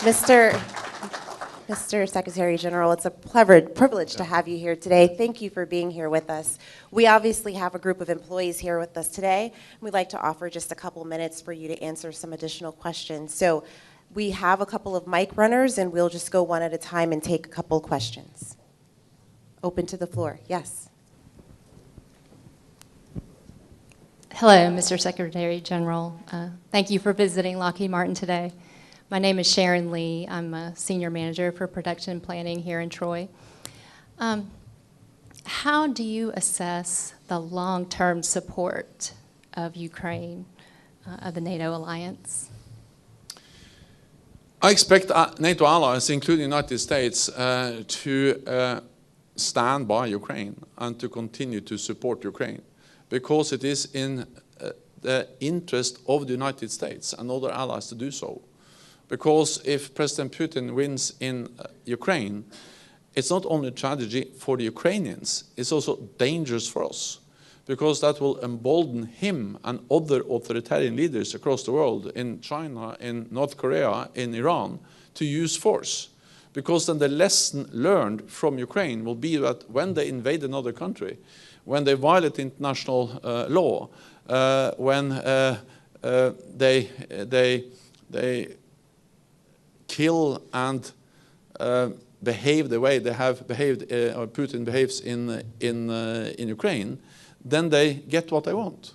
Mr. Secretary General, it's a privilege to have you here today. Thank you for being here with us. We obviously have a group of employees here with us today. We'd like to offer just a couple minutes for you to answer some additional questions. So we have a couple of mic runners, and we'll just go one at a time and take a couple questions. Open to the floor. Yes. Hello, Mr. Secretary General. Thank you for visiting Lockheed Martin today. My name is Sharon Lee. I'm a senior manager for production planning here in Troy. How do you assess the long-term support of Ukraine, of the NATO alliance? I expect NATO allies, including the United States, to stand by Ukraine and to continue to support Ukraine, because it is in the interest of the United States and other allies to do so. Because if President Putin wins in Ukraine, it's not only a tragedy for the Ukrainians, it's also dangerous for us, because that will embolden him and other authoritarian leaders across the world, in China, in North Korea, in Iran, to use force. Because then the lesson learned from Ukraine will be that when they invade another country, when they violate international law, when they kill and behave the way they have behaved, or Putin behaves in Ukraine, then they get what they want.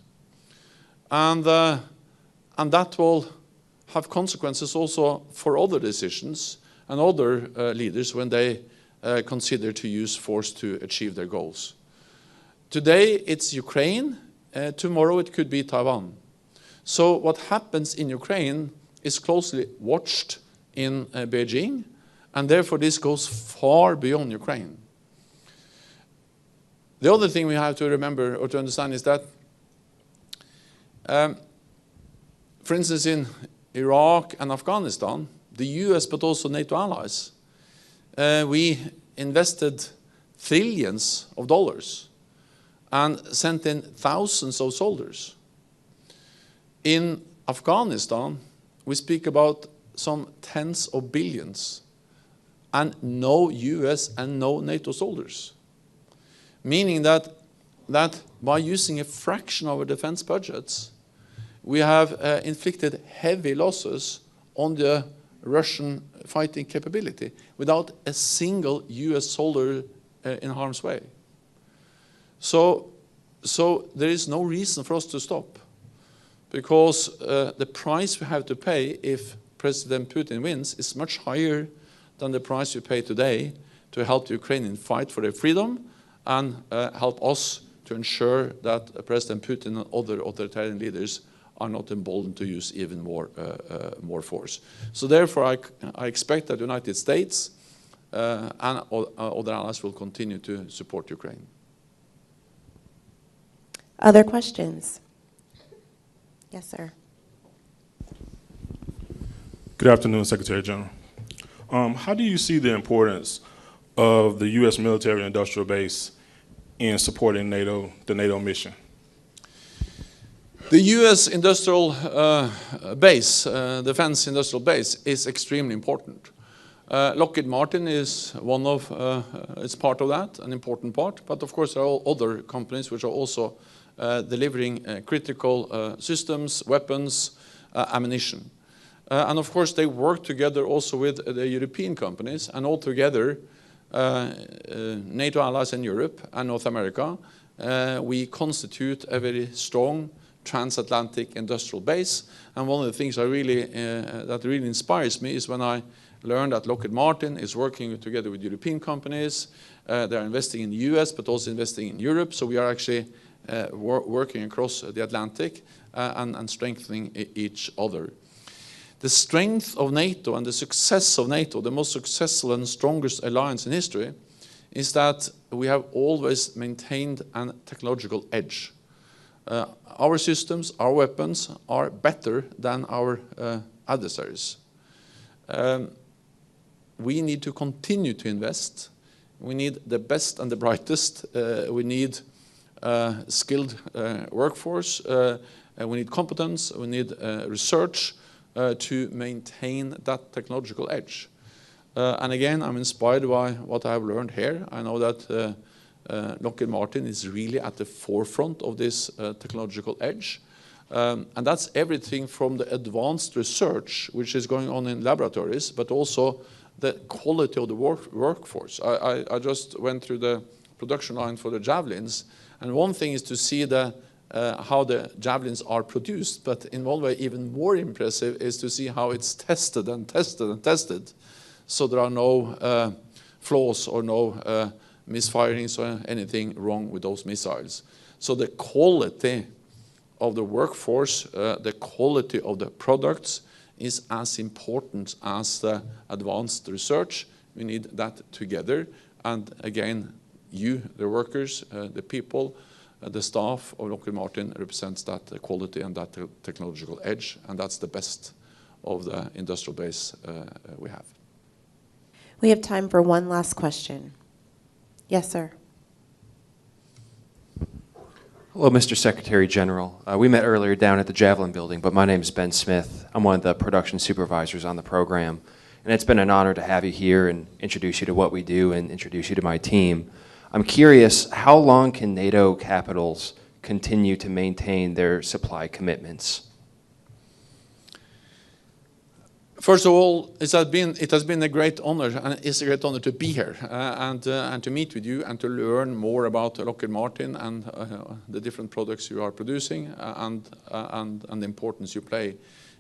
And that will have consequences also for other decisions and other leaders when they consider to use force to achieve their goals. Today it's Ukraine, tomorrow it could be Taiwan. So what happens in Ukraine is closely watched in Beijing, and therefore this goes far beyond Ukraine. The other thing we have to remember or to understand is that, for instance, in Iraq and Afghanistan, the US but also NATO allies, we invested trillions of dollars and sent in thousands of soldiers. In Afghanistan, we speak about some tens of billions and no US and no NATO soldiers. Meaning that by using a fraction of our defense budgets, we have inflicted heavy losses on the Russian fighting capability without a single US soldier in harm's way. So there is no reason for us to stop, because the price we have to pay if President Putin wins is much higher than the price we pay today to help the Ukrainians fight for their freedom and help us to ensure that President Putin and other authoritarian leaders are not emboldened to use even more force. So therefore, I expect that the United States and other allies will continue to support Ukraine. Other questions? Yes, sir. Good afternoon, Secretary General. How do you see the importance of the U.S. military-industrial base in supporting NATO, the NATO mission? The U.S. industrial base, defense industrial base, is extremely important. Lockheed Martin is one of, it's part of that, an important part. But of course, there are other companies which are also delivering critical systems, weapons, ammunition. And of course, they work together also with the European companies, and all together, NATO allies in Europe and North America, we constitute a very strong transatlantic industrial base. And one of the things that really inspires me is when I learned that Lockheed Martin is working together with European companies. They're investing in the US, but also investing in Europe. So we are actually working across the Atlantic and strengthening each other. The strength of NATO and the success of NATO, the most successful and strongest alliance in history, is that we have always maintained a technological edge. Our systems, our weapons are better than our adversaries. We need to continue to invest. We need the best and the brightest. We need skilled workforce. We need competence. We need research. to maintain that technological edge. And again, I'm inspired by what I've learned here. I know that Lockheed Martin is really at the forefront of this technological edge. And that's everything from the advanced research, which is going on in laboratories, but also the quality of the workforce. I just went through the production line for the Javelins, and one thing is to see how the Javelins are produced, but in one way even more impressive is to see how it's tested and tested and tested, so there are no flaws or no misfirings or anything wrong with those missiles. So the quality of the workforce, the quality of the products is as important as the advanced research. We need that together. And again, you, the workers, the people, the staff of Lockheed Martin represents that quality and that technological edge, and that's the best of the industrial base we have. We have time for one last question. Yes, sir. Hello, Mr. Secretary General. We met earlier down at the Javelin building, but my name is Ben Smith. I'm one of the production supervisors on the program, and it's been an honor to have you here and introduce you to what we do and introduce you to my team. I'm curious, how long can NATO capitals continue to maintain their supply commitments? First of all, it has been a great honor, and it's a great honor to be here and to meet with you and to learn more about Lockheed Martin and the different products you are producing and the importance you play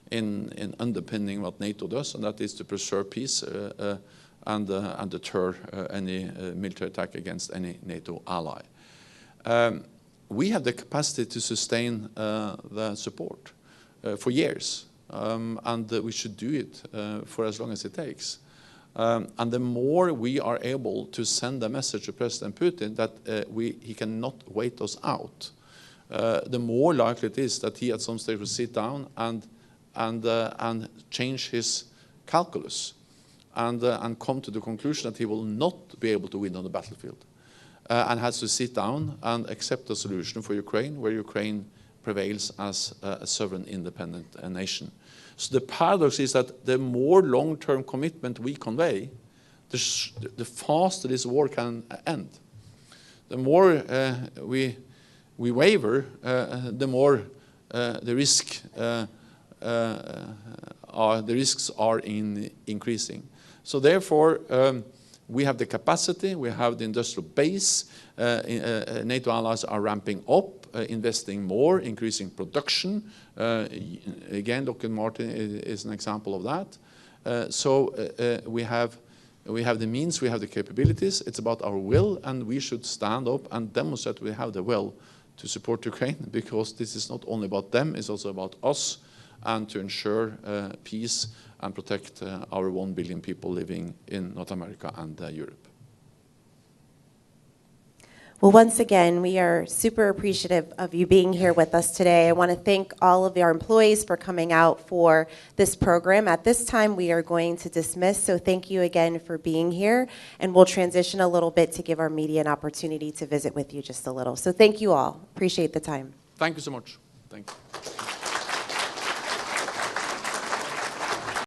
in underpinning what NATO does, and that is to preserve peace and deter any military attack against any NATO ally. We have the capacity to sustain the support for years. And we should do it for as long as it takes. And the more we are able to send a message to President Putin that he cannot wait us out, the more likely it is that he at some stage will sit down and change his calculus and come to the conclusion that he will not be able to win on the battlefield and has to sit down and accept a solution for Ukraine where Ukraine prevails as a sovereign, independent nation. So the paradox is that the more long-term commitment we convey, the faster this war can end. The more we waver, the more the risks are increasing. So therefore, we have the capacity, we have the industrial base. NATO allies are ramping up, investing more, increasing production. Again, Lockheed Martin is an example of that. So we have the means, we have the capabilities. It's about our will, and we should stand up and demonstrate we have the will to support Ukraine, because this is not only about them, it's also about us, and to ensure peace and protect our 1 billion people living in North America and Europe. Well, once again, we are super appreciative of you being here with us today. I want to thank all of our employees for coming out for this program. At this time, we are going to dismiss, so thank you again for being here, and we'll transition a little bit to give our media an opportunity to visit with you just a little. So thank you all. Appreciate the time. Thank you so much. Thank you.